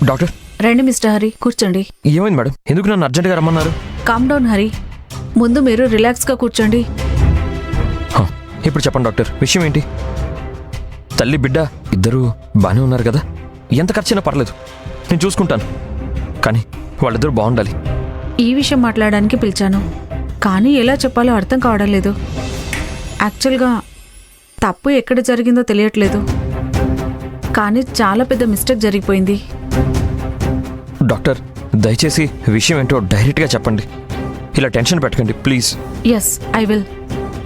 Doctor రండి mister Hari, కూర్చోండి. ఏమైంది మేడం? ఎందుకు నన్ను అర్జెంట్గా రమ్మన్నారు? కామ్ డౌన్ హరి, ముందు మీరు రిలాక్స్గా కూర్చోండి. ఇప్పుడు చెప్పండి డాక్టర్, విషయం ఏంటి? తల్లి బిడ్డ ఇద్దరూ బాగానే ఉన్నారు కదా? ఎంత ఖర్చైనా పర్లేదు, నేను చూసుకుంటాను. కానీ వాళ్ళిద్దరూ బాగుండాలి. ఈ విషయం మాట్లాడడానికి పిలిచాను, కానీ ఎలా చెప్పాలో అర్థం కావడం లేదు. యాక్చువల్గా తప్పు ఎక్కడ జరిగిందో తెలియట్లేదు, కానీ చాలా పెద్ద మిస్టేక్ జరిగిపోయింది. డాక్టర్ దయచేసి విషయం ఏంటో డైరెక్ట్గా చెప్పండి, ఇలా టెన్షన్ పెట్టకండి please. Yes, I will.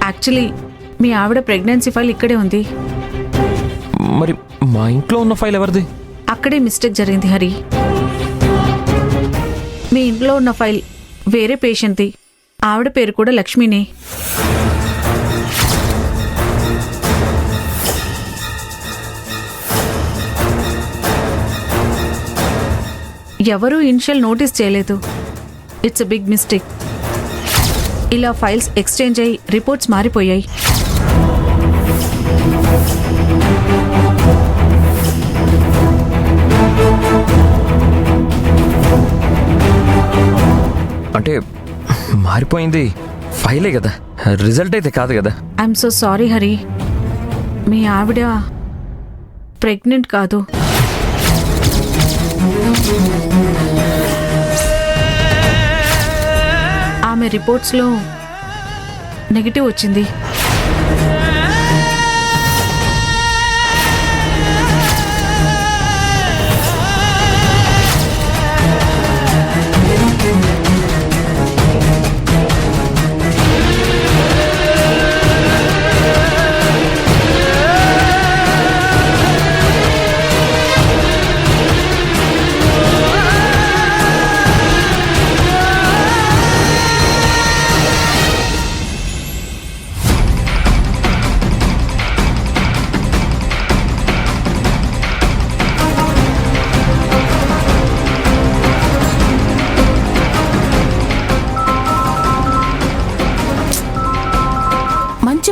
Actually మీ ఆవిడ ప్రెగ్నెన్సీ ఫైల్ ఇక్కడే ఉంది. మరి మా ఇంట్లో ఉన్న ఫైల్ ఎవరిది? అక్కడే మిస్టేక్ జరిగింది హరి. మీ ఇంట్లో ఉన్న ఫైల్ వేరే పేషెంట్ది. ఆవిడ పేరు కూడా లక్ష్మినే. ఎవరూ ఇనిషియల్ నోటీస్ చేయలేదు. It's a big mistake. ఇలా ఫైల్స్ ఎక్స్చేంజ్ అయ్యి రిపోర్ట్స్ మారిపోయాయి. అంటే మారిపోయింది ఫైలే కదా, రిజల్ట్ అయితే కాదు కదా. ఐఎమ్ సో సారీ హరి, మీ ఆవిడ ప్రెగ్నెంట్ కాదు. ఆమె రిపోర్ట్స్లో నెగిటివ్ వచ్చింది.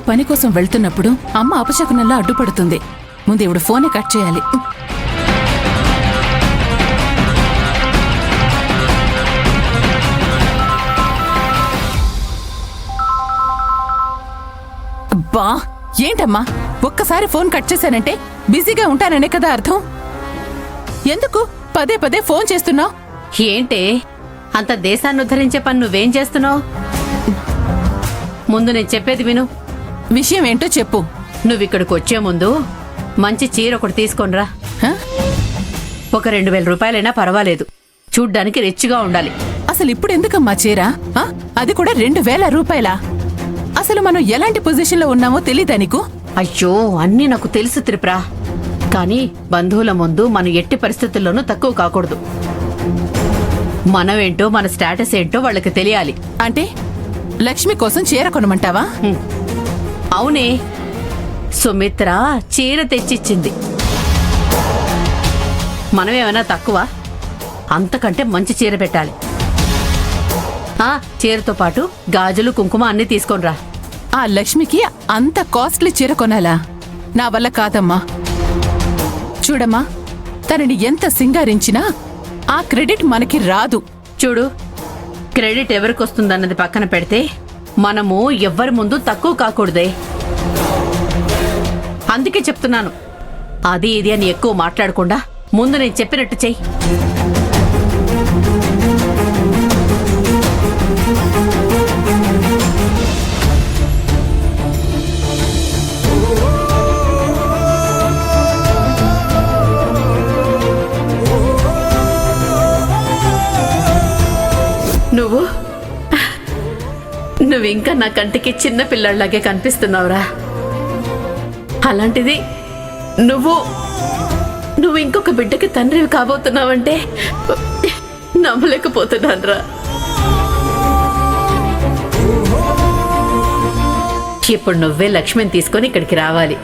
పని కోసం వెళ్తున్నప్పుడు అమ్మ అపశకునంలా అడ్డుపడుతుంది. ముందు ఇప్పుడు ఫోనే కట్ చేయాలి. అబ్బా ఏంటమ్మా, ఒక్కసారి ఫోన్ కట్ చేశానంటే బిజీగా ఉంటాననే కదా అర్థం. ఎందుకు పదే పదే ఫోన్ చేస్తున్నావు? ఏంటే అంత దేశాన్ని ఉద్ధరించే పని నువ్వేం చేస్తున్నావు? ముందు నేను చెప్పేది విను. విషయం ఏంటో చెప్పు. నువ్విక్కడికి వచ్చే ముందు మంచి చీర ఒకటి తీసుకొనిరా. ఒక 2000 రూపాయలైనా పర్వాలేదు, చూడ్డానికి రిచ్గా ఉండాలి. అసలు ఇప్పుడు ఎందుకమ్మా చీర? అది కూడా 2000 రూపాయలా? అసలు మనం ఎలాంటి పొజిషన్లో ఉన్నామో తెలీదా నీకు? అయ్యో, అన్నీ నాకు తెలుసు త్రిపుర, కానీ బంధువుల ముందు మనం ఎట్టి పరిస్థితుల్లోనూ తక్కువ కాకూడదు. మనమేంటో మన స్టేటస్ ఏంటో వాళ్ళకి తెలియాలి. అంటే లక్ష్మి కోసం చీర కొనమంటావా? అవునే, సుమిత్ర చీర తెచ్చిచ్చింది. మనమేమైనా తక్కువ? అంతకంటే మంచి చీర పెట్టాలి. చీరతో పాటు గాజులు కుంకుమ అన్నీ తీసుకొనిరా. ఆ లక్ష్మికి అంత కాస్ట్లీ చీర కొనాలా? నా వల్ల కాదమ్మా. చూడమ్మా, తనని ఎంత సింగారించినా ఆ క్రెడిట్ మనకి రాదు. చూడు, క్రెడిట్ ఎవరికొస్తుందన్నది పక్కన పెడితే మనము ఎవ్వరి ముందు తక్కువ కాకూడదే. అందుకే చెప్తున్నాను, అది ఇది అని ఎక్కువ మాట్లాడకుండా ముందు నేను చెప్పినట్టు చెయ్యి. నువ్వింకా నా కంటికి చిన్న పిల్లలాగే కనిపిస్తున్నావురా. అలాంటిది నువ్వు ఇంకొక బిడ్డకి తండ్రివి కాబోతున్నావంటే నమ్మలేకపోతున్నానురా. ఇప్పుడు నువ్వే లక్ష్మిని తీసుకొని ఇక్కడికి రావాలి.